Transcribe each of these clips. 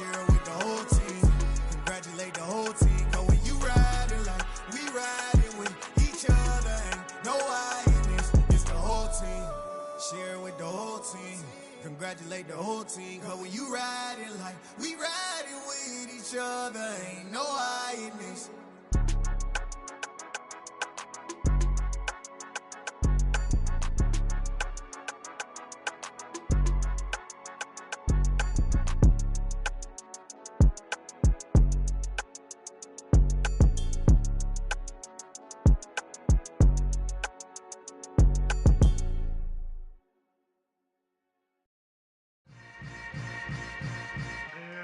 Share it with the whole team. Congratulate the whole team. Cause when you riding like we riding with each other, ain't no hiding. It's the whole team. Share it with the whole team. Congratulate the whole team. Cause when you riding like we riding with each other, ain't no hiding.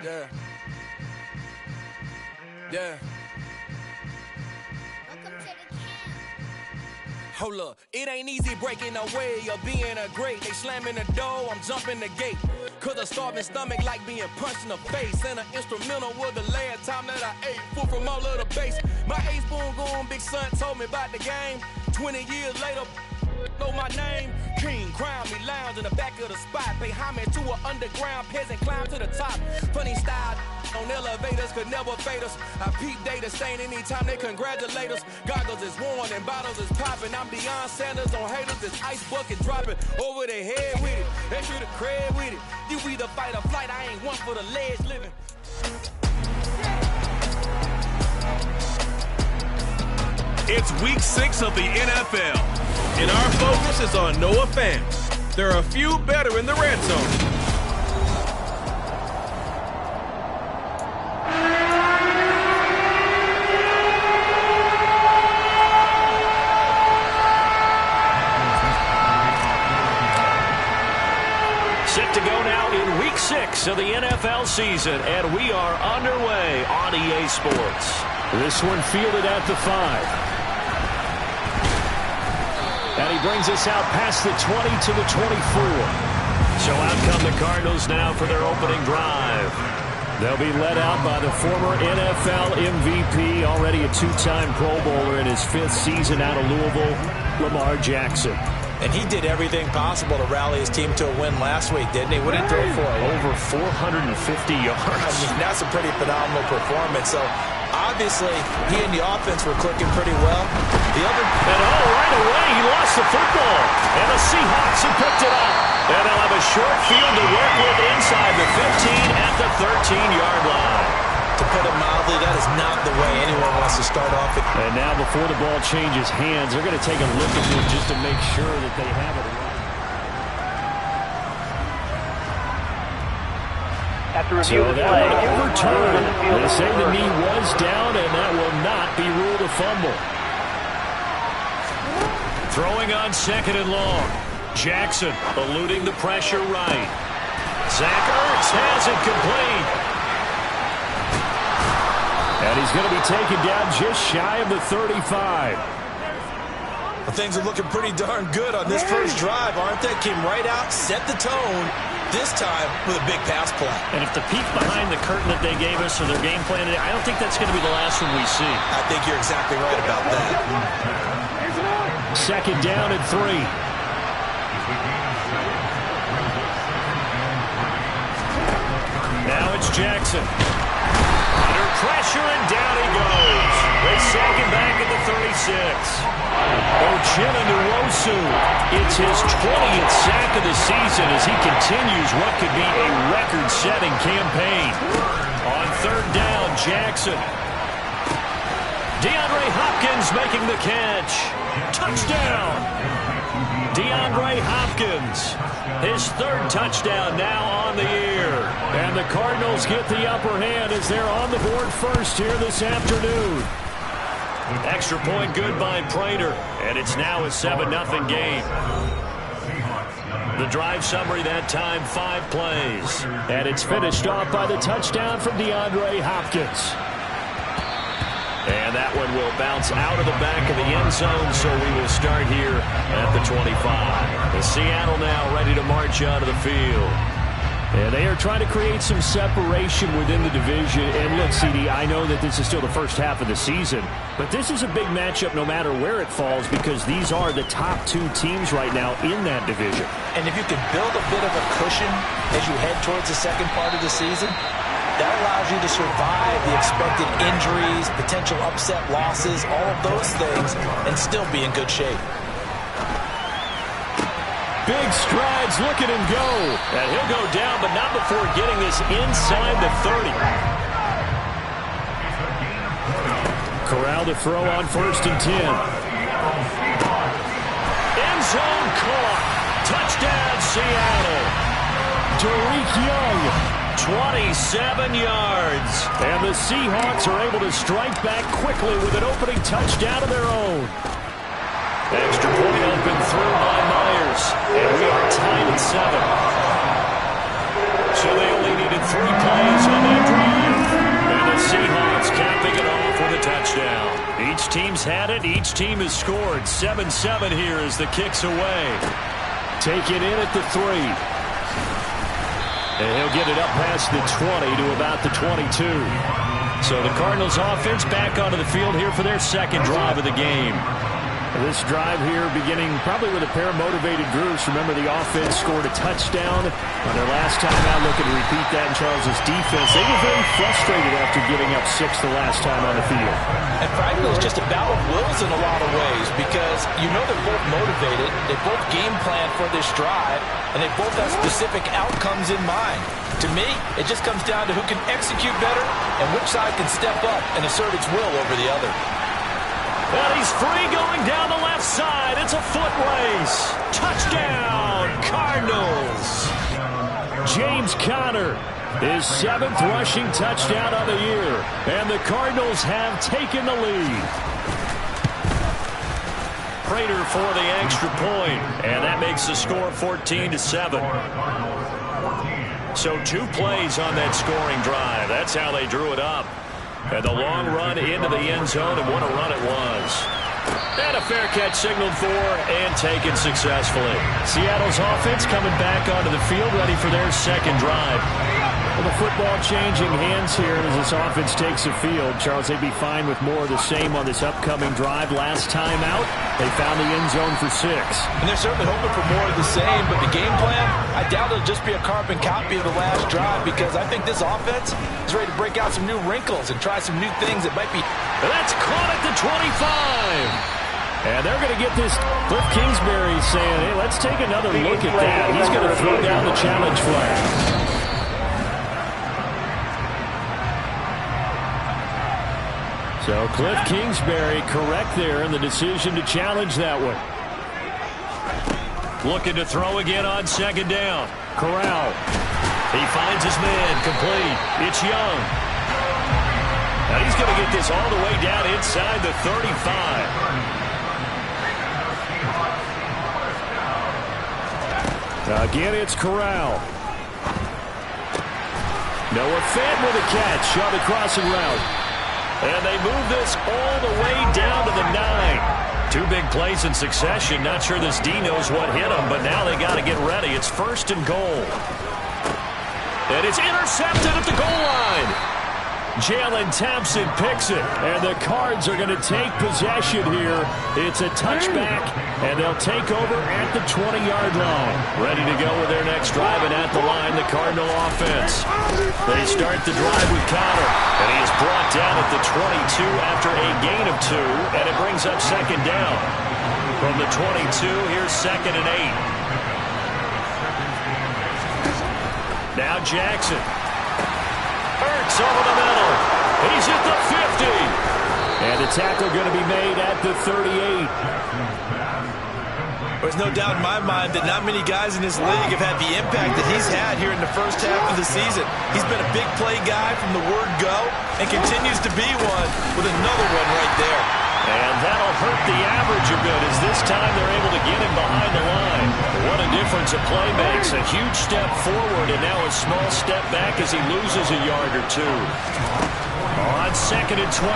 Yeah. Yeah. Hold up, it ain't easy breaking away or being a great. They slamming the door, I'm jumping the gate. Cause a starving stomach like being punched in the face. And an instrumental was the last time that I ate. Food from all of the base. My ace boom going, big son told me about the game. 20 years later, know my name. King, crown me, lounge in the back of the spot. Pay homage to an underground peasant, climb to the top. Funny style on elevators could never fade us. I peep data stain anytime they congratulate us. Goggles is worn and bottles is popping. I'm beyond Sanders on haters, this ice bucket dropping over their head with it. Extra the cred with it. You either fight or flight, I ain't one for the ledge living. It's week 6 of the NFL, and our focus is on Noah fans. There are a few better in the red zone. Set to go now in week 6 of the NFL season, and we are underway on EA Sports. This one fielded at the 5. And he brings us out past the 20 to the 24. So out come the Cardinals now for their opening drive. They'll be led out by the former NFL MVP, already a 2-time Pro Bowler in his 5th season out of Louisville, Lamar Jackson. And he did everything possible to rally his team to a win last week, didn't he? What did he throw for? Over 450 yards. I mean, that's a pretty phenomenal performance. So, obviously, he and the offense were clicking pretty well. And right away, he lost the football. And the Seahawks have picked it up. And they'll have a short field to work with inside the 15 at the 13-yard line. To put it mildly, that is not the way anyone wants to start off. And now before the ball changes hands, they're going to take a look at this just to make sure that they have it right. So that will overturn. They say the knee was down, and that will not be ruled a fumble. Throwing on 2nd and long. Jackson eluding the pressure right. Zach Ertz has it complete. And he's going to be taken down just shy of the 35. Well, things are looking pretty darn good on this first drive, aren't they? Came right out, set the tone, this time with a big pass play. And if the peek behind the curtain that they gave us or their game plan today, I don't think that's going to be the last one we see. I think you're exactly right about that. 2nd down and 3. Now it's Jackson. Under pressure, and down he goes. They sack him back at the 36. Uchenna Nwosu. It's his 20th sack of the season as he continues what could be a record-setting campaign. On 3rd down, Jackson. DeAndre Hopkins making the catch. Touchdown. DeAndre Hopkins. His 3rd touchdown now on the year. And the Cardinals get the upper hand as they're on the board first here this afternoon. Extra point good by Prater. And it's now a 7-0 game. The drive summary that time, 5 plays. And it's finished off by the touchdown from DeAndre Hopkins. And that one will bounce out of the back of the end zone, so we will start here at the 25. The Seattle now ready to march out of the field. And they are trying to create some separation within the division. And look, CD, I know that this is still the first half of the season, but this is a big matchup no matter where it falls because these are the top 2 teams right now in that division. And if you can build a bit of a cushion as you head towards the second part of the season, that allows you to survive the expected injuries, potential upset losses, all of those things, and still be in good shape. Big strides, look at him go. And he'll go down, but not before getting this inside the 30. Corral to throw on 1st and 10. End zone caught. Touchdown, Seattle. Derek Young, 27 yards. And the Seahawks are able to strike back quickly with an opening touchdown of their own. Extra point open through by Myers. And we are tied at 7. So they only needed 3 plays on that drive. And the Seahawks capping it off with a touchdown. Each team's had it. Each team has scored. 7-7 here as the kick's away. Take it in at the 3. And he'll get it up past the 20 to about the 22. So the Cardinals offense back onto the field here for their second drive of the game. This drive here beginning probably with a pair of motivated groups. Remember, the offense scored a touchdown on their last time out. Looking to repeat that in Charles' defense. They were very frustrated after giving up 6 the last time on the field. And frankly, it's just a battle of wills in a lot of ways because you know they're both motivated. They both game plan for this drive, and they both have specific outcomes in mind. To me, it just comes down to who can execute better and which side can step up and assert its will over the other. Well, he's free going down the left side. It's a foot race. Touchdown, Cardinals. James Conner, his 7th rushing touchdown of the year. And the Cardinals have taken the lead. Prater for the extra point. And that makes the score 14-7. So 2 plays on that scoring drive. That's how they drew it up. And the long run into the end zone, and what a run it was. And a fair catch signaled for and taken successfully. Seattle's offense coming back onto the field, ready for their second drive. Well, the football changing hands here as this offense takes the field. Charles, they'd be fine with more of the same on this upcoming drive. Last time out, they found the end zone for 6. And they're certainly hoping for more of the same, but the game plan, I doubt it'll just be a carbon copy of the last drive because I think this offense is ready to break out some new wrinkles and try some new things that might be... That's caught at the 25. And they're going to get this. Cliff Kingsbury saying, hey, let's take another look at that. He's going to throw down the challenge flag. So Cliff Kingsbury correct there in the decision to challenge that one. Looking to throw again on 2nd down. Corral. He finds his man complete. It's Young. Now he's going to get this all the way down inside the 35. Again, it's Corral. Noah Fant with a catch on the crossing route. And they move this all the way down to the 9. 2 big plays in succession. Not sure this D knows what hit him, but now they got to get ready. It's 1st and goal. And it's intercepted at the goal line. Jalen Thompson picks it, and the Cards are going to take possession here. It's a touchback, and they'll take over at the 20-yard line. Ready to go with their next drive, and at the line, the Cardinal offense. They start the drive with Conner, and he is brought down at the 22 after a gain of 2, and it brings up 2nd down. From the 22, here's 2nd and 8. Now Jackson. Hurts over the middle. He's at the 50. And the tackle going to be made at the 38. There's no doubt in my mind that not many guys in this league have had the impact that he's had here in the first half of the season. He's been a big play guy from the word go and continues to be one with another one right there. And that'll hurt the average a bit as this time they're able to get him behind the line. What a difference a play makes. A huge step forward and now a small step back as he loses a yard or 2. On 2nd and 12,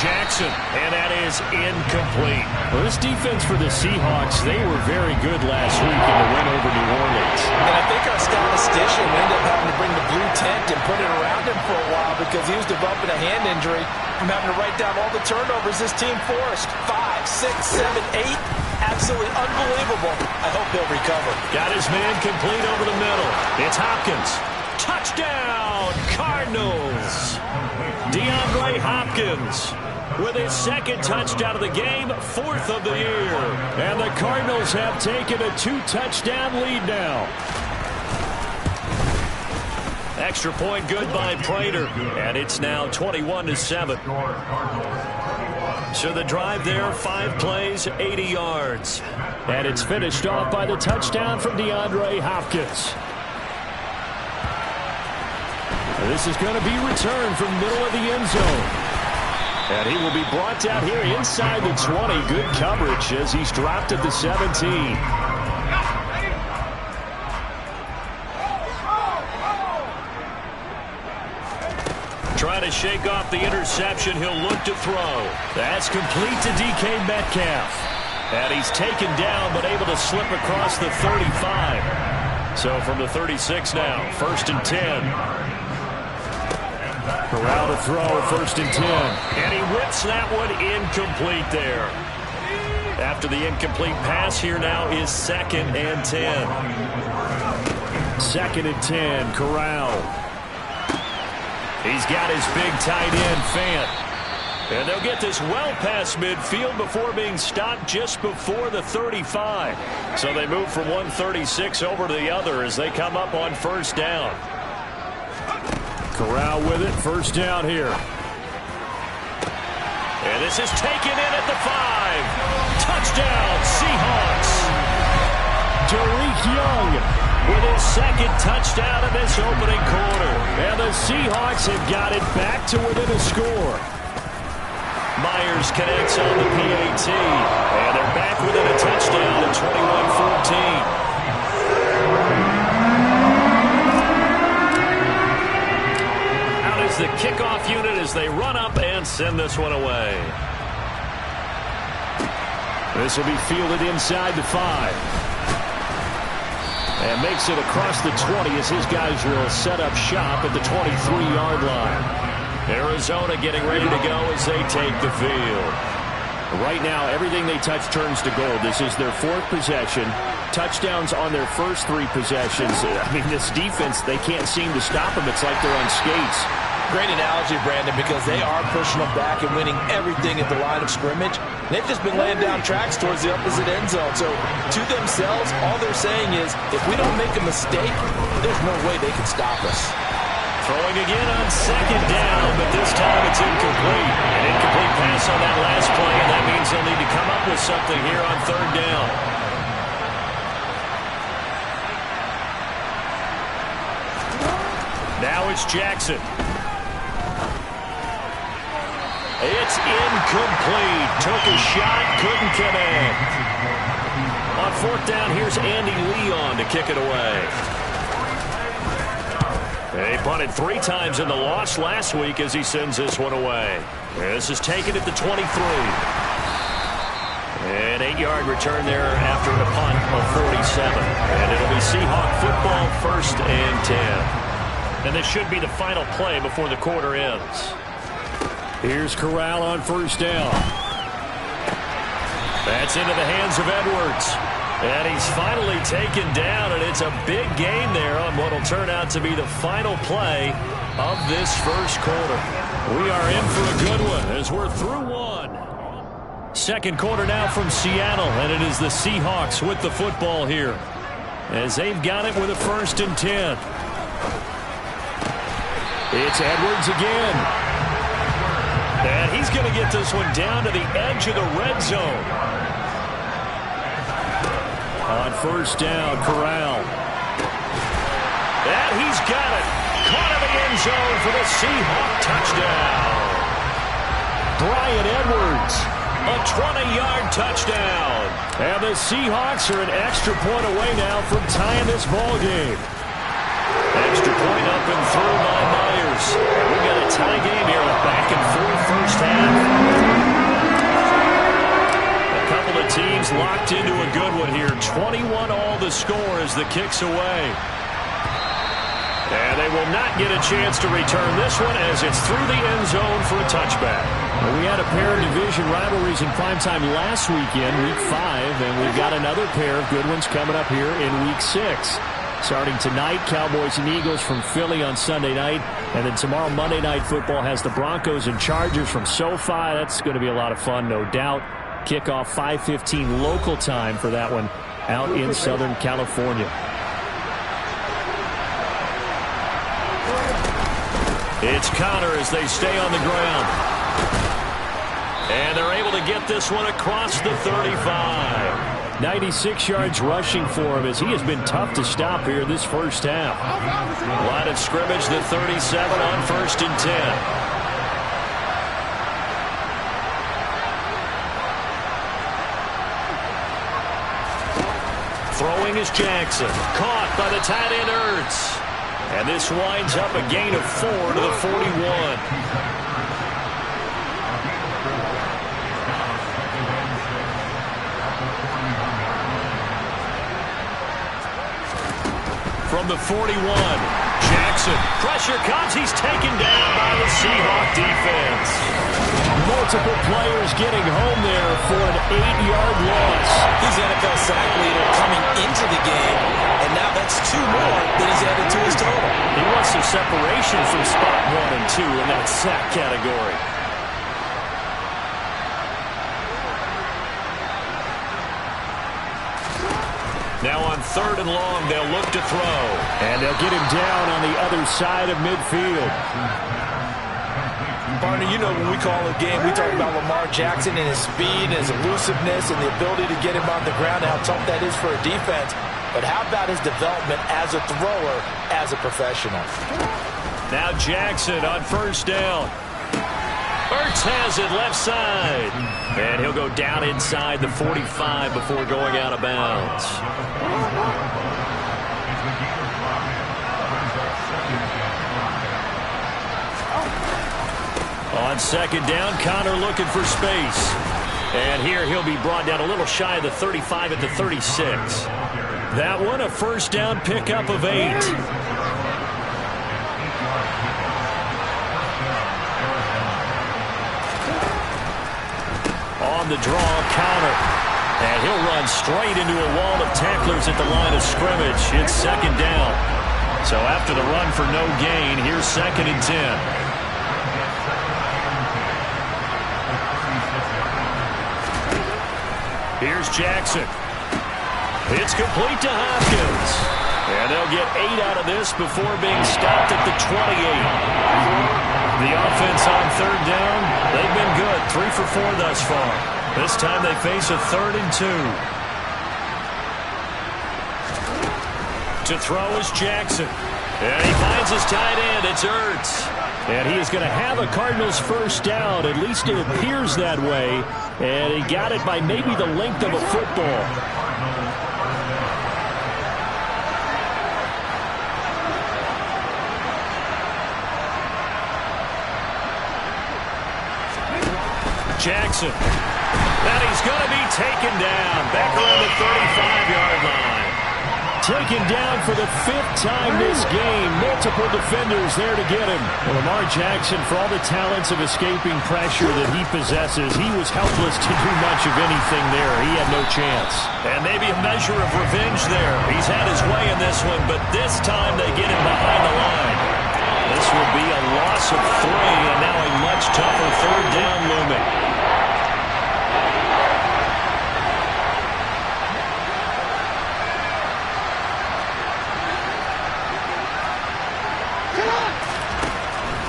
Jackson, and that is incomplete. Well, this defense for the Seahawks, they were very good last week in the win over New Orleans. And I think our statistician ended up having to bring the blue tent and put it around him for a while because he was developing a hand injury from having to write down all the turnovers this team forced. 5, 6, 7, 8. Absolutely unbelievable. I hope he'll recover. Got his man complete over the middle. It's Hopkins. Touchdown, Cardinals. Hopkins with his second touchdown of the game, 4th of the year. And the Cardinals have taken a 2-touchdown lead now. Extra point good by Prater, and it's now 21-7. So the drive there, 5 plays, 80 yards. And it's finished off by the touchdown from DeAndre Hopkins. This is going to be returned from middle of the end zone. And he will be brought down here inside the 20. Good coverage as he's dropped at the 17. Trying to shake off the interception. He'll look to throw. That's complete to DK Metcalf. And he's taken down but able to slip across the 35. So from the 36 now, 1st and 10. Corral to throw, 1st and 10. And he whips that one incomplete there. After the incomplete pass, here now is 2nd and 10. 2nd and 10, Corral. He's got his big tight end, Fant. And they'll get this well past midfield before being stopped just before the 35. So they move from 136 over to the other as they come up on 1st down. Corral with it, 1st down here. And this is taken in at the 5. Touchdown, Seahawks. Derek Young with his 2nd touchdown in this opening quarter. And the Seahawks have got it back to within a score. Myers connects on the PAT. And they're back within a touchdown at 21-14. The kickoff unit as they run up and send this one away. This will be fielded inside the 5. And makes it across the 20 as his guys will set up shop at the 23-yard line. Arizona getting ready to go as they take the field. Right now, everything they touch turns to gold. This is their 4th possession. Touchdowns on their first 3 possessions. I mean, this defense, they can't seem to stop them. It's like they're on skates. Great analogy, Brandon, because they are pushing them back and winning everything at the line of scrimmage. They've just been laying down tracks towards the opposite end zone. So to themselves, all they're saying is, if we don't make a mistake, there's no way they can stop us. Throwing again on 2nd down, but this time it's incomplete. An incomplete pass on that last play, and that means they'll need to come up with something here on 3rd down. Now it's Jackson. It's incomplete. Took a shot, couldn't connect. On 4th down, here's Andy Leon to kick it away. They punted 3 times in the loss last week as he sends this one away. This is taken at the 23. An 8-yard return there after a punt of 47. And it'll be Seahawk football, 1st and 10. And this should be the final play before the quarter ends. Here's Corral on 1st down. That's into the hands of Edwards. And he's finally taken down, and it's a big gain there on what will turn out to be the final play of this 1st quarter. We are in for a good one as we're through 1. 2nd quarter now from Seattle, and it is the Seahawks with the football here as they've got it with a 1st and 10. It's Edwards again. And he's going to get this one down to the edge of the red zone. On 1st down, Corral. And he's got it. Caught in the end zone for the Seahawk touchdown. Bryan Edwards, a 20-yard touchdown. And the Seahawks are an extra point away now from tying this ball game. Extra point up and through by Myers. We've got a tie game here with back and forth 1st half. A couple of teams locked into a good one here. 21 all the score as the kick's away. And they will not get a chance to return this one as it's through the end zone for a touchback. Well, we had a pair of division rivalries in primetime last weekend, Week 5, and we've got another pair of good ones coming up here in Week 6. Starting tonight, Cowboys and Eagles from Philly on Sunday night. And then tomorrow, Monday Night Football has the Broncos and Chargers from SoFi. That's going to be a lot of fun, no doubt. Kickoff 5:15 local time for that one out in Southern California. It's Connor as they stay on the ground. And they're able to get this one across the 35. 96 yards rushing for him as he has been tough to stop here this first half. Line of scrimmage, the 37 on 1st and 10. Throwing is Jackson. Caught by the tight end Ertz. And this winds up a gain of 4 to the 41. From the 41, Jackson. Pressure comes. He's taken down by the Seahawk defense. Multiple players getting home there for an 8-yard loss. He's the NFL sack leader coming into the game, and now that's 2 more that he's added to his total. He wants some separation from spot 1 and 2 in that sack category. Now on 3rd and long, they'll look to throw. And they'll get him down on the other side of midfield. Partner, you know when we call a game, we talk about Lamar Jackson and his speed and his elusiveness and the ability to get him on the ground and how tough that is for a defense. But how about his development as a thrower, as a professional? Now Jackson on 1st down. Ertz has it left side. And he'll go down inside the 45 before going out of bounds. On 2nd down, Connor looking for space. And here he'll be brought down a little shy of the 35 at the 36. That one a 1st down pickup of 8. On the draw, Connor. And he'll run straight into a wall of tacklers at the line of scrimmage. It's 2nd down. So after the run for no gain, here's 2nd and 10. Here's Jackson. It's complete to Hopkins. And they'll get 8 out of this before being stopped at the 28. The offense on 3rd down, they've been good. 3 for 4 thus far. This time they face a 3rd and 2. To throw is Jackson. And he finds his tight end. It's Ertz. And he is going to have a Cardinals 1st down. At least it appears that way. And he got it by maybe the length of a football. Jackson. And he's going to be taken down. Back around the 35-yard line. Taken down for the 5th time this game. Multiple defenders there to get him. Well, Lamar Jackson, for all the talents of escaping pressure that he possesses, he was helpless to do much of anything there. He had no chance. And maybe a measure of revenge there. He's had his way in this one, but this time they get him behind the line. This will be a loss of 3, and now a much tougher 3rd down looming.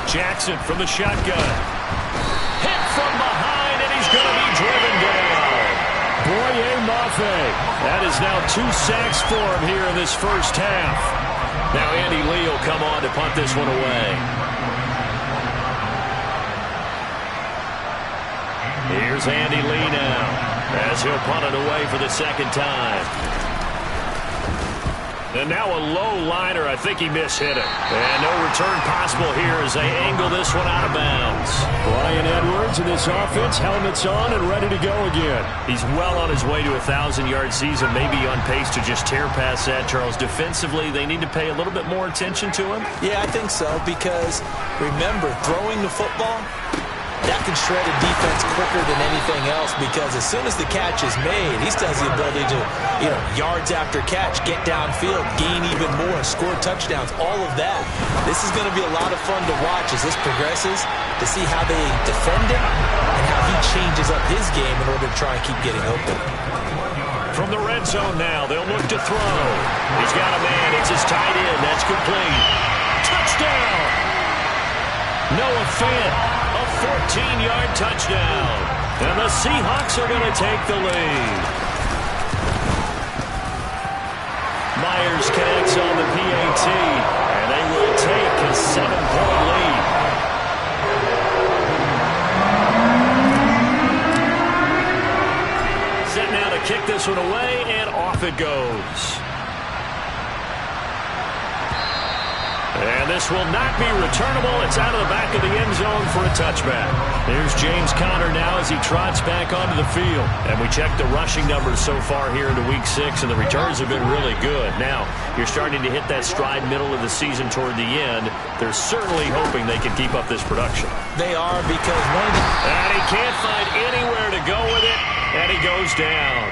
Jackson from the shotgun. Hit from behind, and he's going to be driven down. Boye Mafe. That is now 2 sacks for him here in this first half. Now Andy Lee will come on to punt this one away. Here's Andy Lee now as he'll punt it away for the 2nd time. And now a low liner. I think he mishit it. And no return possible here as they angle this one out of bounds. Bryan Edwards in this offense, helmets on and ready to go again. He's well on his way to a 1,000-yard season, maybe on pace to just tear past that, Charles. Defensively, they need to pay a little bit more attention to him. Yeah, I think so, because remember, throwing the football, a that can shred a defense quicker than anything else, because as soon as the catch is made, he still has the ability to, yards after catch, get downfield, gain even more, score touchdowns, all of that. This is going to be a lot of fun to watch as this progresses, to see how they defend him and how he changes up his game in order to try and keep getting open. From the red zone now, they'll look to throw. He's got a man. It's his tight end. That's complete. Touchdown! Noah Fant, a 14-yard touchdown. And the Seahawks are going to take the lead. Myers connects on the PAT, and they will take a 7-point lead. Set now to kick this one away, and off it goes. And this will not be returnable. It's out of the back of the end zone for a touchback. There's James Conner now as he trots back onto the field. And we checked the rushing numbers so far here into Week 6, and the returns have been really good. Now, you're starting to hit that stride middle of the season toward the end. They're certainly hoping they can keep up this production. They are, because one of the... And he can't find anywhere to go with it, and he goes down.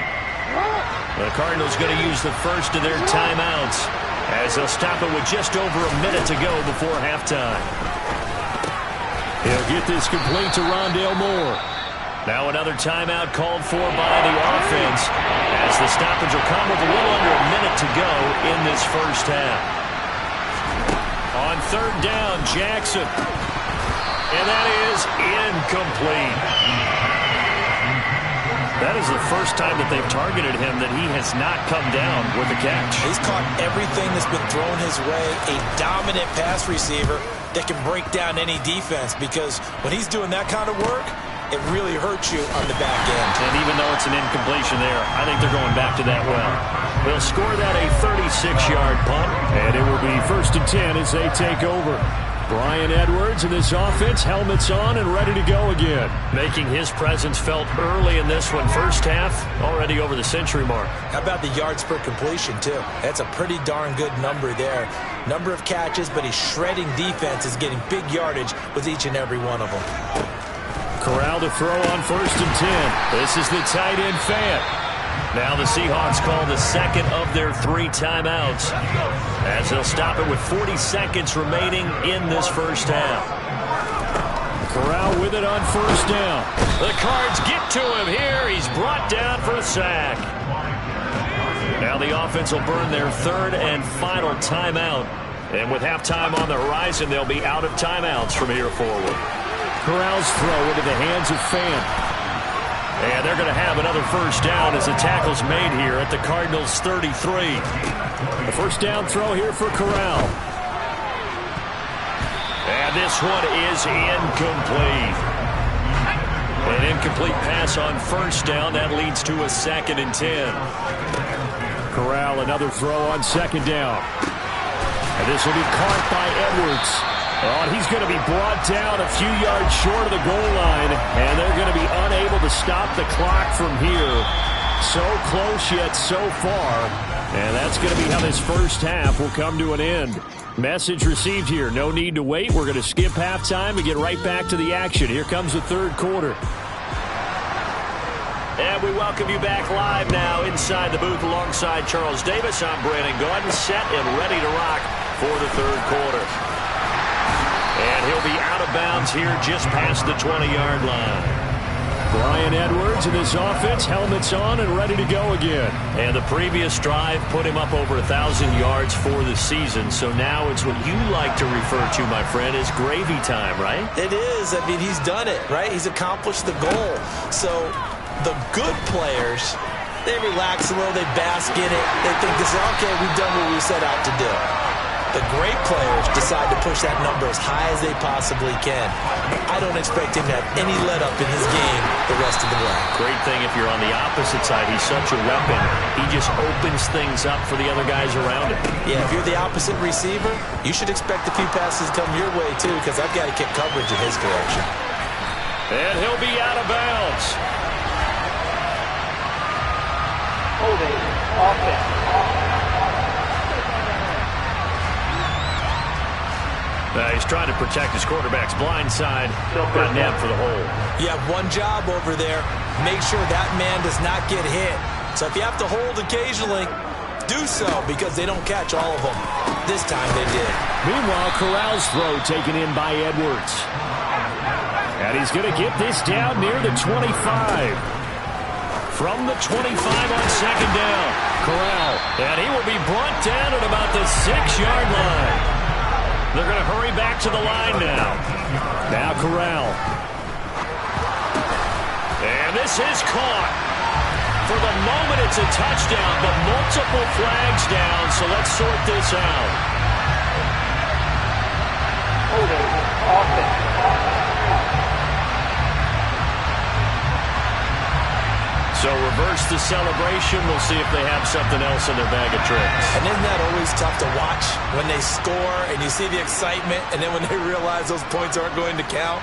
The Cardinals going to use the first of their timeouts, as they'll stop it with just over a minute to go before halftime. He'll get this complete to Rondale Moore. Now another timeout called for by the offense, as the stoppage will come with a little under a minute to go in this first half. On third down, Jackson. And that is incomplete. That is the first time that they've targeted him that he has not come down with a catch. He's caught everything that's been thrown his way. A dominant pass receiver that can break down any defense, because when he's doing that kind of work, it really hurts you on the back end. And even though it's an incompletion there, I think they're going back to that well. They'll score that a 36-yard punt, and it will be 1st and 10 as they take over. Brian Edwards and this offense, helmets on and ready to go again. Making his presence felt early in this one. First half, already over the century mark. How about the yards per completion, too? That's a pretty darn good number there. Number of catches, but he's shredding defenses, getting big yardage with each and every one of them. Corral to throw on 1st and 10. This is the tight end Fant. Now the Seahawks call the second of their 3 timeouts, as they'll stop it with 40 seconds remaining in this first half. Corral with it on 1st down. The Cards get to him here. He's brought down for a sack. Now the offense will burn their 3rd and final timeout. And with halftime on the horizon, they'll be out of timeouts from here forward. Corral's throw into the hands of Fant. And they're going to have another 1st down as the tackle's made here at the Cardinals' 33. The 1st down throw here for Corral. And this one is incomplete. An incomplete pass on 1st down. That leads to a 2nd and 10. Corral, another throw on 2nd down. And this will be caught by Edwards. Oh, he's going to be brought down a few yards short of the goal line, and they're going to be unable to stop the clock from here. So close yet so far, and that's going to be how this first half will come to an end. Message received here. No need to wait. We're going to skip halftime and get right back to the action. Here comes the 3rd quarter. And we welcome you back live now inside the booth alongside Charles Davis. I'm Brandon Gaudin, set and ready to rock for the 3rd quarter. And he'll be out of bounds here just past the 20-yard line. Brian Edwards and his offense, helmets on and ready to go again. And the previous drive put him up over 1,000 yards for the season. So now it's what you like to refer to, my friend, as gravy time, right? It is. I mean, he's done it, right? He's accomplished the goal. So the good players, they relax a little, they bask in it. They think this is, okay, we've done what we set out to do. The great players decide to push that number as high as they possibly can. I don't expect him to have any let-up in his game the rest of the way. Great thing if you're on the opposite side. He's such a weapon. He just opens things up for the other guys around him. Yeah, if you're the opposite receiver, you should expect a few passes to come your way, too, because I've got to kick coverage in his direction. And he'll be out of bounds. Holding offense. He's trying to protect his quarterback's blind side. Got nabbed for the hole. You have one job over there. Make sure that man does not get hit. So if you have to hold occasionally, do so, because they don't catch all of them. This time they did. Meanwhile, Corral's throw taken in by Edwards. And he's going to get this down near the 25. From the 25 on second down, Corral. And he will be brought down at about the 6-yard line. They're going to hurry back to the line now. Now Corral. And this is caught. For the moment, it's a touchdown, but multiple flags down, so let's sort this out. Holding offense. So reverse the celebration. We'll see if they have something else in their bag of tricks. And isn't that always tough to watch when they score and you see the excitement, and then when they realize those points aren't going to count?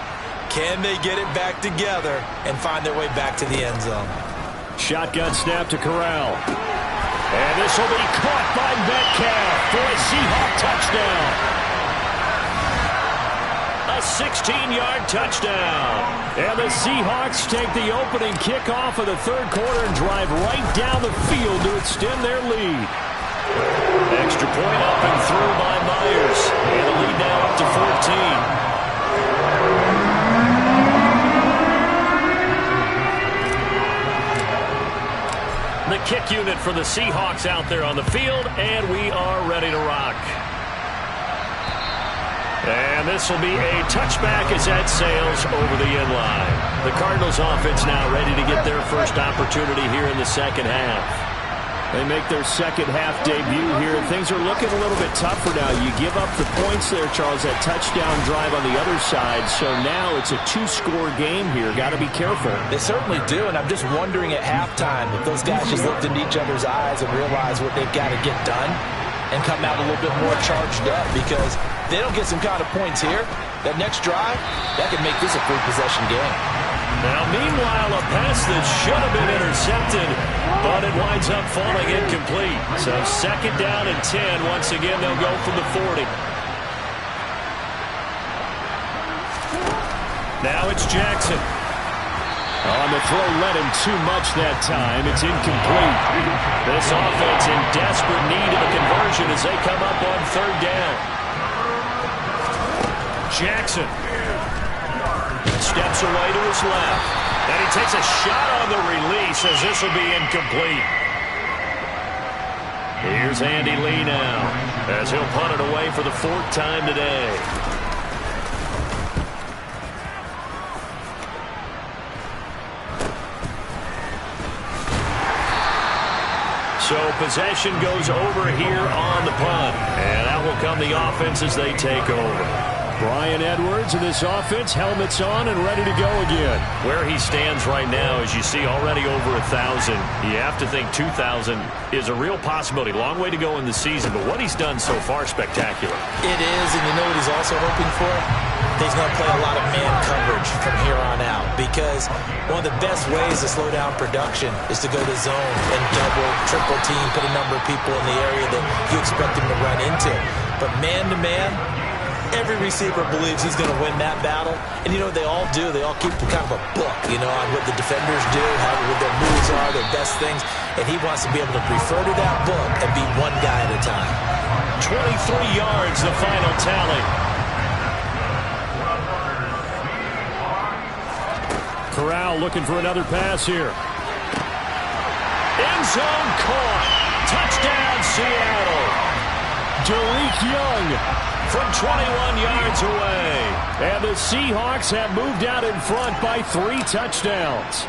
Can they get it back together and find their way back to the end zone? Shotgun snap to Corral. And this will be caught by Metcalf for a Seahawk touchdown. A 16-yard touchdown. And the Seahawks take the opening kickoff of the third quarter and drive right down the field to extend their lead. Extra point up and through by Myers. And the lead now up to 14. The kick unit for the Seahawks out there on the field, and we are ready to rock. And this will be a touchback as that sails over the end line. The Cardinals offense now ready to get their first opportunity here in the second half. They make their second half debut here. Things are looking a little bit tougher now. You give up the points there, Charles, that touchdown drive on the other side. So now it's a 2-score game here. Got to be careful. They certainly do, and I'm just wondering at halftime if those guys just looked into each other's eyes and realized what they've got to get done and come out a little bit more charged up, because if they don't get some kind of points here, that next drive, that could make this a free possession game. Now, meanwhile, a pass that should have been intercepted, but it winds up falling incomplete. So second down and 10. Once again, they'll go from the 40. Now it's Jackson. On the throw, led him too much that time. It's incomplete. This offense in desperate need of a conversion as they come up on third down. Jackson steps away to his left. And he takes a shot on the release as this will be incomplete. Here's Andy Lee now as he'll punt it away for the 4th time today. So possession goes over here on the punt. And out will come the offense as they take over. Brian Edwards and this offense, helmets on and ready to go again. Where he stands right now, as you see, already over 1,000. You have to think 2,000 is a real possibility. Long way to go in the season, but what he's done so far, spectacular. It is, and you know what he's also hoping for? He's going to play a lot of man coverage from here on out, because one of the best ways to slow down production is to go to zone and double, triple team, put a number of people in the area that you expect him to run into. But man-to-man, every receiver believes he's going to win that battle. And, you know what they all do? They all keep kind of a book, you know, on what the defenders do, what their moves are, their best things. And he wants to be able to refer to that book and be one guy at a time. 23 yards, the final tally. Corral looking for another pass here. End zone caught. Touchdown, Seattle. Derek Young from 21 yards away. And the Seahawks have moved out in front by 3 touchdowns.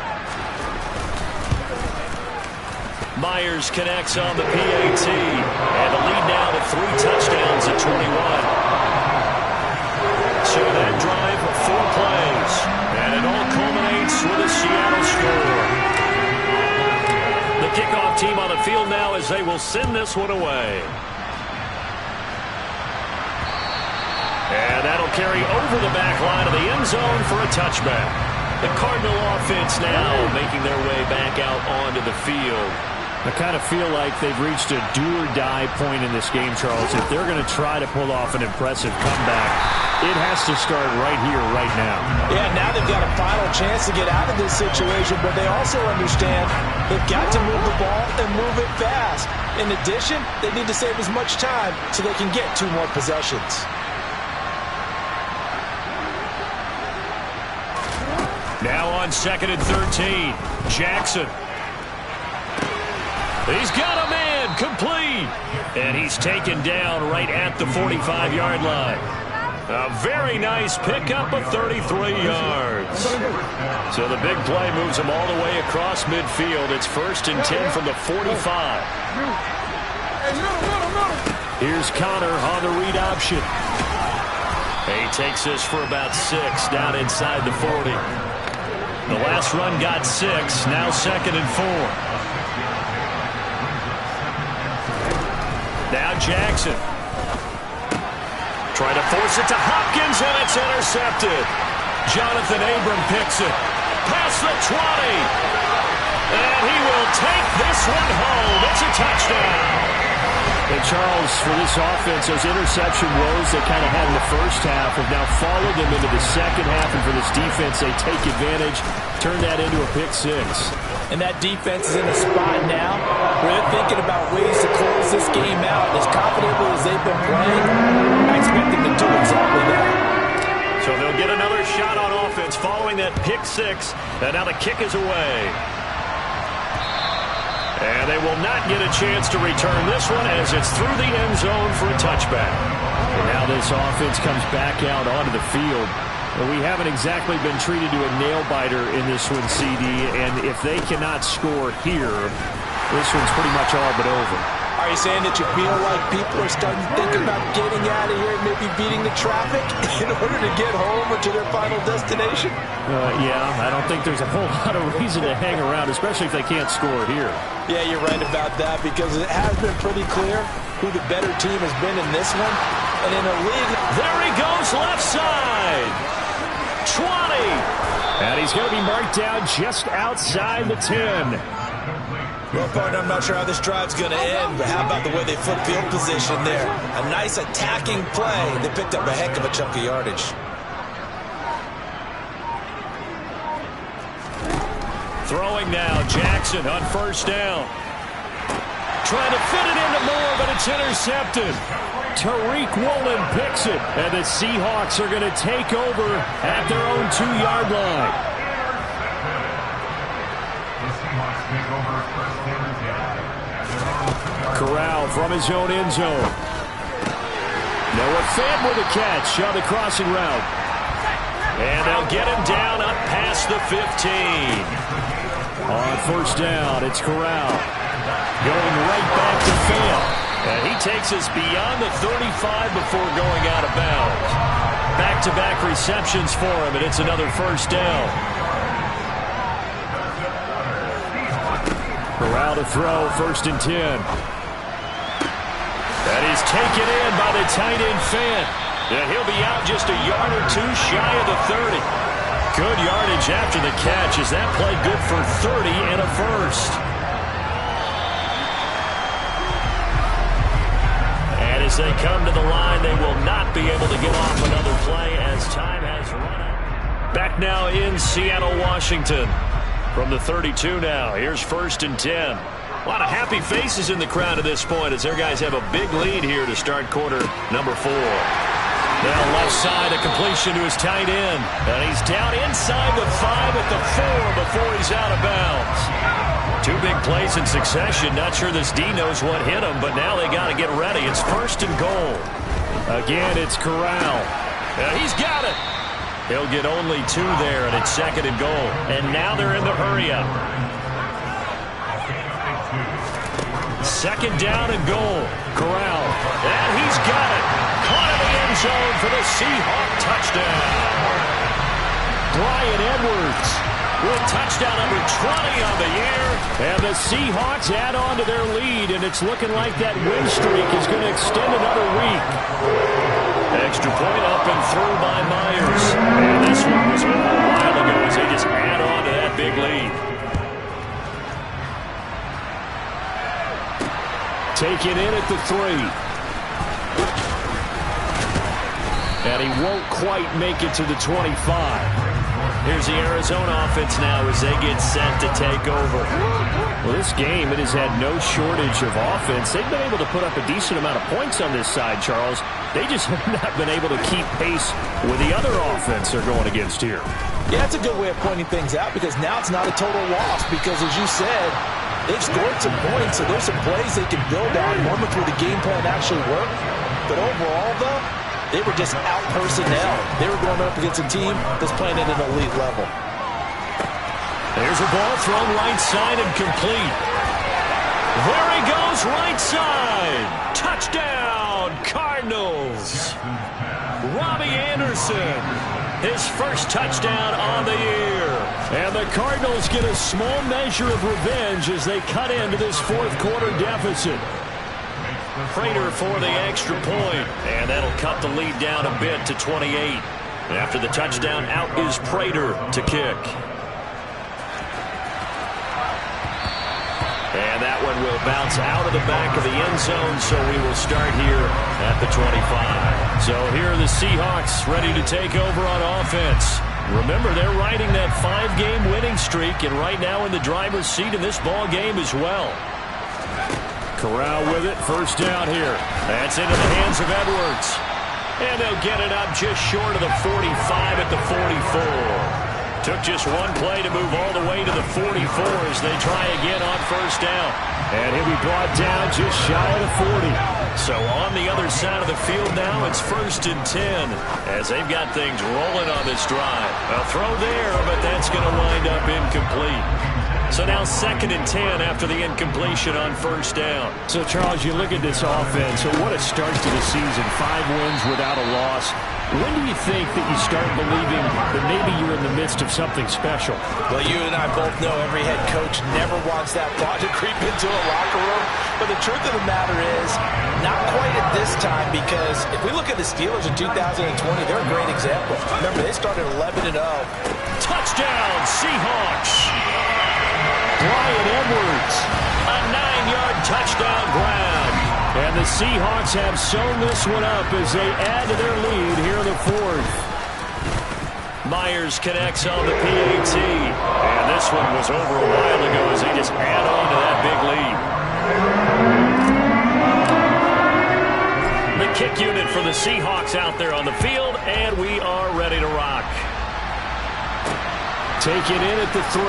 Myers connects on the PAT. And the lead now to 3 touchdowns at 21. So that drive, 4 plays. And it all culminates with a Seattle score. The kickoff team on the field now as they will send this one away. And that'll carry over the back line of the end zone for a touchback. The Cardinal offense now making their way back out onto the field. I kind of feel like they've reached a do-or-die point in this game, Charles. If they're going to try to pull off an impressive comeback, it has to start right here, right now. Yeah, now they've got a final chance to get out of this situation, but they also understand they've got to move the ball and move it fast. In addition, they need to save as much time so they can get 2 more possessions. Now on 2nd and 13, Jackson. He's got a man, complete. And he's taken down right at the 45-yard line. A very nice pickup of 33 yards. So the big play moves him all the way across midfield. It's 1st and 10 from the 45. Here's Connor on the read option. He takes this for about 6 down inside the 40. The last run got 6, now 2nd and 4. Now Jackson. Trying to force it to Hopkins, and it's intercepted. Jonathan Abram picks it. Past the 20. And he will take this one home. It's a touchdown. And Charles, for this offense, those interception woes they kind of had in the first half have now followed them into the second half. And for this defense, they take advantage, turn that into a pick 6. And that defense is in a spot now where they're thinking about ways to close this game out. As confidently as they've been playing, I expect them to do exactly that. So they'll get another shot on offense following that pick 6. And now the kick is away. And they will not get a chance to return this one as it's through the end zone for a touchback. And now this offense comes back out onto the field. We haven't exactly been treated to a nail-biter in this one, CD, and if they cannot score here, this one's pretty much all but over. Are you saying that you feel like people are starting to think about getting out of here and maybe beating the traffic in order to get home or to their final destination? Yeah, I don't think there's a whole lot of reason to hang around, especially if they can't score here. Yeah, you're right about that because it has been pretty clear who the better team has been in this one. And in a league... There he goes, left side! 20! And he's going to be marked down just outside the 10. Well, partner, I'm not sure how this drive's going to end, but how about the way they flip field position there? A nice attacking play. They picked up a heck of a chunk of yardage. Throwing now, Jackson on 1st down. Trying to fit it into Moore, but it's intercepted. Tariq Woolen picks it, and the Seahawks are going to take over at their own 2-yard line. Corral from his own end zone. Noah Fant with a catch on the crossing route. And they'll get him down up past the 15. On 1st down, it's Corral. Going right back to Fant. And he takes us beyond the 35 before going out of bounds. Back-to-back receptions for him, and it's another 1st down. Corral to throw, 1st and 10. And he's taken in by the tight end Fant. And he'll be out just a yard or 2 shy of the 30. Good yardage after the catch as that play good for 30 and a 1st. As they come to the line, they will not be able to get off another play as time has run out. Back now in Seattle, Washington. From the 32 now, here's 1st and 10. A lot of happy faces in the crowd at this point as their guys have a big lead here to start quarter number 4. Now left side, a completion to his tight end. And he's down inside the 5 at the 4 before he's out of bounds. 2 big plays in succession. Not sure this D knows what hit him, but now they got to get ready. It's 1st and goal. Again, it's Corral. He's got it. He'll get only 2 there, and it's 2nd and goal. And now they're in the hurry-up. 2nd down and goal. Corral. And he's got it. Caught in the end zone for the Seahawk touchdown. Bryan Edwards with touchdown number 20 on the year. And the Seahawks add on to their lead, and it's looking like that win streak is going to extend another week. Extra point up and through by Myers. And this one was a while ago as they just add on to that big lead. it in at the 3. And he won't quite make it to the 25. Here's the Arizona offense now as they get set to take over. Well, this game, it has had no shortage of offense. They've been able to put up a decent amount of points on this side, Charles. They just have not been able to keep pace with the other offense they're going against here. Yeah, that's a good way of pointing things out because now it's not a total loss because, as you said, they've scored some points, so there's some plays they can build on, moments where the game plan actually worked. But overall, though, they were just out personnel. They were going up against a team that's playing at an elite level. There's a ball thrown right side and complete. There he goes, right side. Touchdown, Cardinals. Robbie Anderson, his first touchdown on the year. And the Cardinals get a small measure of revenge as they cut into this fourth quarter deficit. Prater for the extra point, and that'll cut the lead down a bit to 28. And after the touchdown, out is Prater to kick. And that one will bounce out of the back of the end zone, so we will start here at the 25. So here are the Seahawks ready to take over on offense. Remember, they're riding that 5-game winning streak, and right now in the driver's seat in this ball game as well. Corral with it, first down here. That's into the hands of Edwards. And they'll get it up just short of the 45 at the 44. Took just one play to move all the way to the 44 as they try again on first down. And he'll be brought down just shy of the 40. So on the other side of the field now, it's 1st and 10 as they've got things rolling on this drive. A throw there, but that's going to wind up incomplete. So now 2nd and 10 after the incompletion on first down. So, Charles, you look at this offense, so what a start to the season. 5 wins without a loss. When do you think that you start believing that maybe you're in the midst of something special? Well, you and I both know every head coach never wants that thought to creep into a locker room. But the truth of the matter is, not quite at this time, because if we look at the Steelers in 2020, they're a great example. Remember, they started 11-0. Touchdown, Seahawks! Bryan Edwards, a 9-yard touchdown grab. And the Seahawks have sewn this one up as they add to their lead here in the 4th. Myers connects on the PAT. And this one was over a while ago as they just add on to that big lead. The kick unit for the Seahawks out there on the field, and we are ready to rock. Take it in at the 3.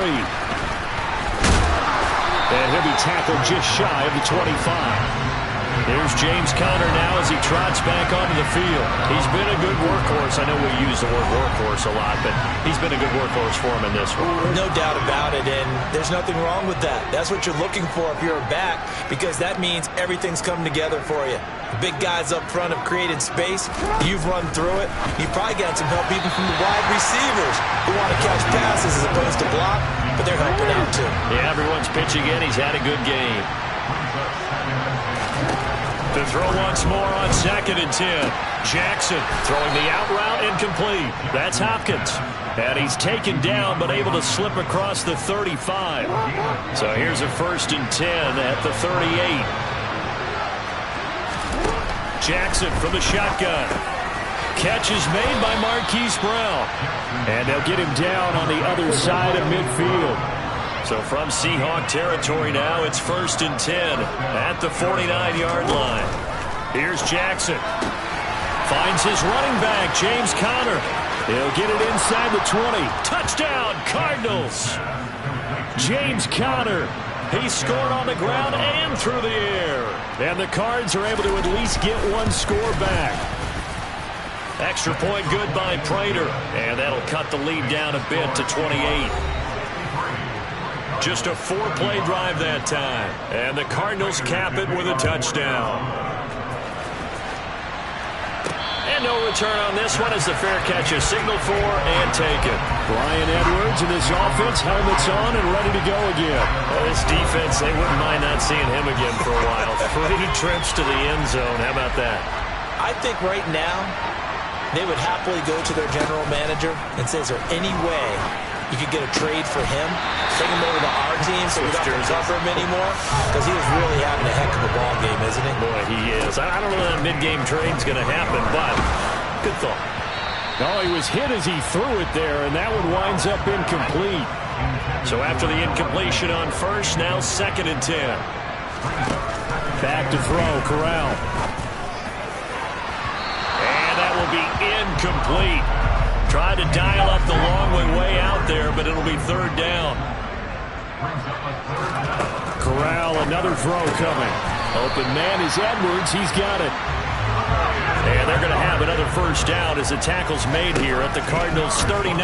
And he'll be tackled just shy of the 25. There's James Conner now as he trots back onto the field. He's been a good workhorse. I know we use the word workhorse a lot, but he's been a good workhorse for him in this one. No doubt about it, and there's nothing wrong with that. That's what you're looking for if you're a back, because that means everything's coming together for you. The big guys up front have created space. You've run through it. You've probably got some help even from the wide receivers who want to catch passes as opposed to block, but they're helping out too. Yeah, everyone's pitching in. He's had a good game. To throw once more on 2nd and 10. Jackson throwing the out route incomplete. That's Hopkins. And he's taken down but able to slip across the 35. So here's a 1st and 10 at the 38. Jackson from the shotgun. Catch is made by Marquise Brown. And they'll get him down on the other side of midfield. So from Seahawk territory now, it's 1st and 10 at the 49-yard line. Here's Jackson. Finds his running back, James Conner. He'll get it inside the 20. Touchdown, Cardinals. James Conner. He scored on the ground and through the air. And the Cards are able to at least get one score back. Extra point good by Prater. And that'll cut the lead down a bit to 28. Just a 4-play drive that time. And the Cardinals cap it with a touchdown. And no return on this one as the fair catch is signaled for and taken. Bryan Edwards and his offense, helmets on and ready to go again. This defense, they wouldn't mind not seeing him again for a while. 3 trips to the end zone. How about that? I think right now they would happily go to their general manager and say, is there any way you could get a trade for him, take him over to our team so we don't have to cover him anymore? Because he is really having a heck of a ball game, isn't he? Boy, he is. I don't know that mid-game trade's going to happen, but good thought. Oh, he was hit as he threw it there, and that one winds up incomplete. So after the incompletion on first, now 2nd and 10. Back to throw, Corral. And that will be incomplete. Tried to dial up the long way out there, but it'll be 3rd down. Corral, another throw coming. Open man is Edwards. He's got it. And they're going to have another 1st down as the tackle's made here at the Cardinals' 39.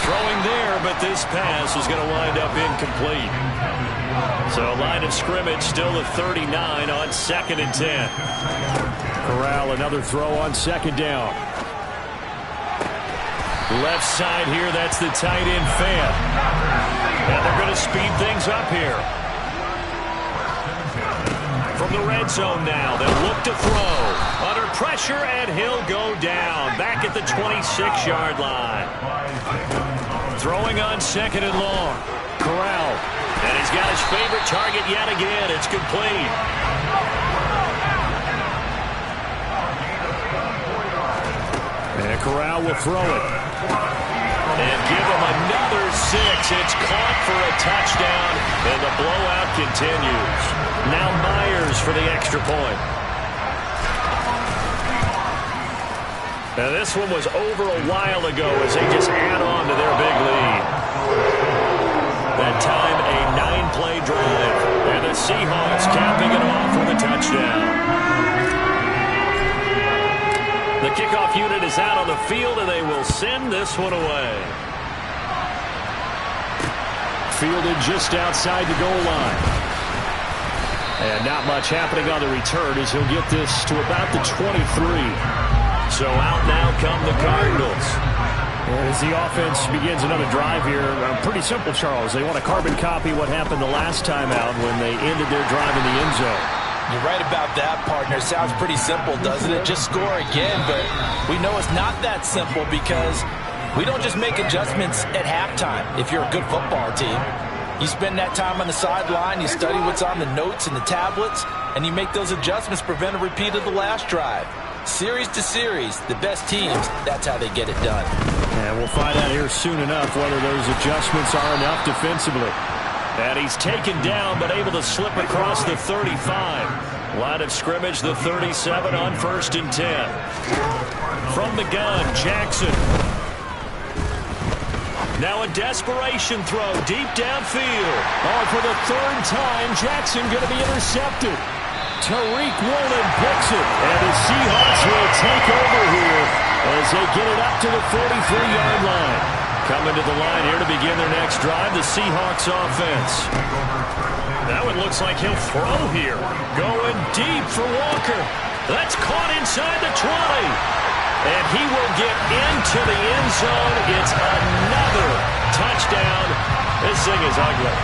Throwing there, but this pass is going to wind up incomplete. So line of scrimmage still at 39 on 2nd and 10. Corral, another throw on 2nd down. Left side here, that's the tight end Fan. And they're going to speed things up here. From the red zone now, they'll look to throw. Under pressure, and he'll go down. Back at the 26-yard line. Throwing on 2nd and long. Corral. And he's got his favorite target yet again. It's complete. And Corral will throw it. And give him another 6. It's caught for a touchdown, and the blowout continues. Now Myers for the extra point. Now this one was over a while ago as they just add on to their big lead. That time a 9-play drive, and the Seahawks capping it off with a touchdown. The kickoff unit is out on the field, and they will send this one away. Fielded just outside the goal line. And not much happening on the return as he'll get this to about the 23. So out now come the Cardinals. As the offense begins another drive here, pretty simple, Charles. They want to carbon copy what happened the last time out when they ended their drive in the end zone. You're right about that, partner. Sounds pretty simple, doesn't it? Just score again, but we know it's not that simple because we don't just make adjustments at halftime if you're a good football team. You spend that time on the sideline, you study what's on the notes and the tablets, and you make those adjustments, prevent a repeat of the last drive. Series to series, the best teams, that's how they get it done. And we'll find out here soon enough whether those adjustments are enough defensively. And he's taken down, but able to slip across the 35. Line of scrimmage, the 37 on 1st and 10. From the gun, Jackson. Now a desperation throw deep downfield. Oh, for the 3rd time, Jackson going to be intercepted. Tariq Woolen picks it, and the Seahawks will take over here as they get it up to the 43-yard line. Coming to the line here to begin their next drive, the Seahawks offense. That one looks like he'll throw here. Going deep for Walker. That's caught inside the 20. And he will get into the end zone. It's another touchdown. This thing is ugly.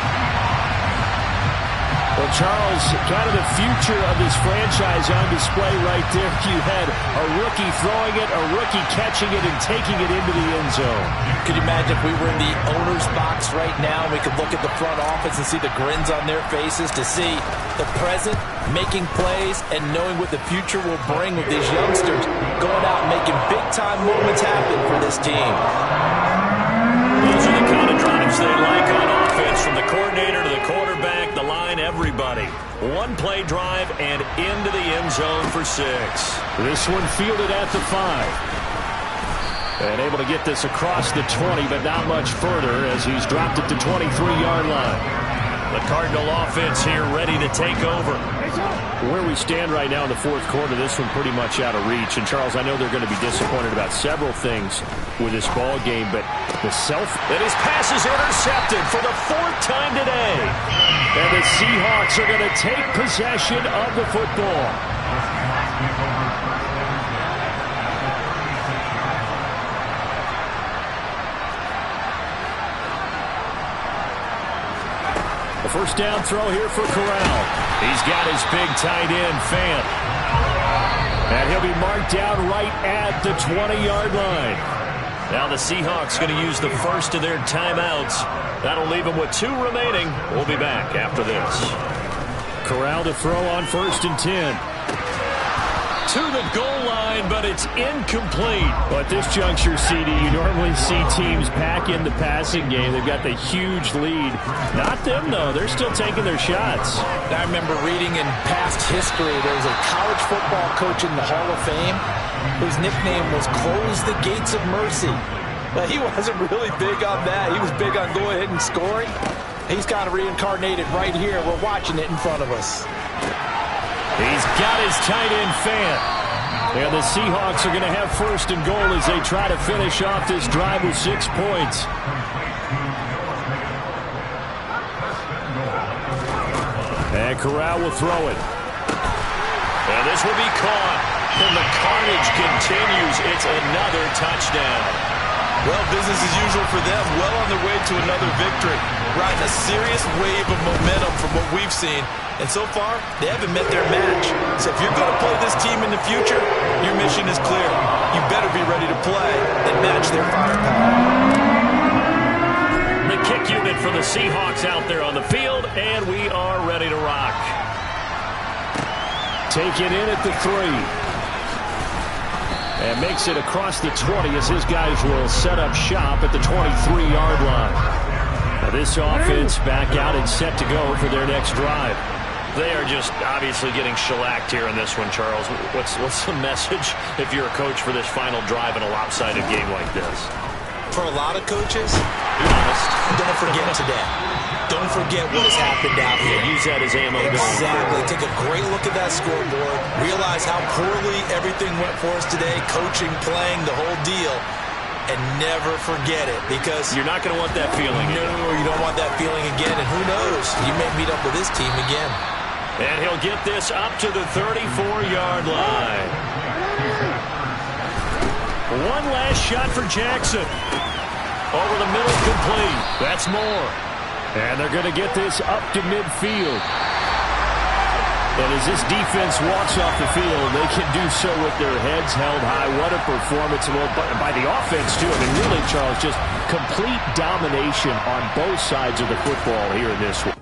Well, Charles, kind of the future of this franchise on display right there. You had a rookie throwing it, a rookie catching it, and taking it into the end zone. Could you imagine if we were in the owner's box right now, we could look at the front office and see the grins on their faces, to see the present, making plays, and knowing what the future will bring with these youngsters going out and making big-time moments happen for this team. Those are the kind of drives they like on offense, from the coordinator to the quarterback, the line, everybody. One-play drive and into the end zone for 6. This one fielded at the 5. And able to get this across the 20, but not much further as he's dropped it to 23-yard line. The Cardinal offense here ready to take over. Where we stand right now in the 4th quarter, this one pretty much out of reach. And, Charles, I know they're going to be disappointed about several things with this ball game, but the And his pass is intercepted for the 4th time today. And the Seahawks are going to take possession of the football. The first down throw here for Corral. He's got his big tight end, Fan. And he'll be marked down right at the 20-yard line. Now the Seahawks going to use the first of their timeouts. That'll leave them with 2 remaining. We'll be back after this. Corral to throw on 1st and 10. To the goal line, but it's incomplete. But this juncture, CD, you normally see teams pack in the passing game. They've got the huge lead. Not them, though. They're still taking their shots. I remember reading in past history, there was a college football coach in the Hall of Fame whose nickname was Close the Gates of Mercy. But he wasn't really big on that. He was big on going ahead and scoring. He's kind of reincarnated right here. We're watching it in front of us. He's got his tight end fan. And the Seahawks are going to have 1st and goal as they try to finish off this drive with 6 points. And Corral will throw it. And this will be caught. And the carnage continues. It's another touchdown. Well, business as usual for them. Well on their way to another victory. Riding a serious wave of momentum from what we've seen. And so far, they haven't met their match. So if you're going to play this team in the future, your mission is clear. You better be ready to play and match their firepower. The kick unit for the Seahawks out there on the field, and we are ready to rock. Take it in at the 3. And makes it across the 20 as his guys will set up shop at the 23-yard line. Now this offense back out and set to go for their next drive. They are just obviously getting shellacked here in this one, Charles. What's the message if you're a coach for this final drive in a lopsided game like this? For a lot of coaches, be honest, don't forget today. Don't forget what has happened out here. Use that as ammo. Exactly. Take a great look at that scoreboard. Realize how poorly everything went for us today. Coaching, playing, the whole deal. And never forget it, because you're not going to want that feeling. No, you don't want that feeling again. And who knows? You may meet up with this team again. And he'll get this up to the 34-yard line. One last shot for Jackson. Over the middle, complete. That's more. And they're going to get this up to midfield. And as this defense walks off the field, they can do so with their heads held high. What a performance by the offense, too. I mean, really, Charles, just complete domination on both sides of the football here in this one.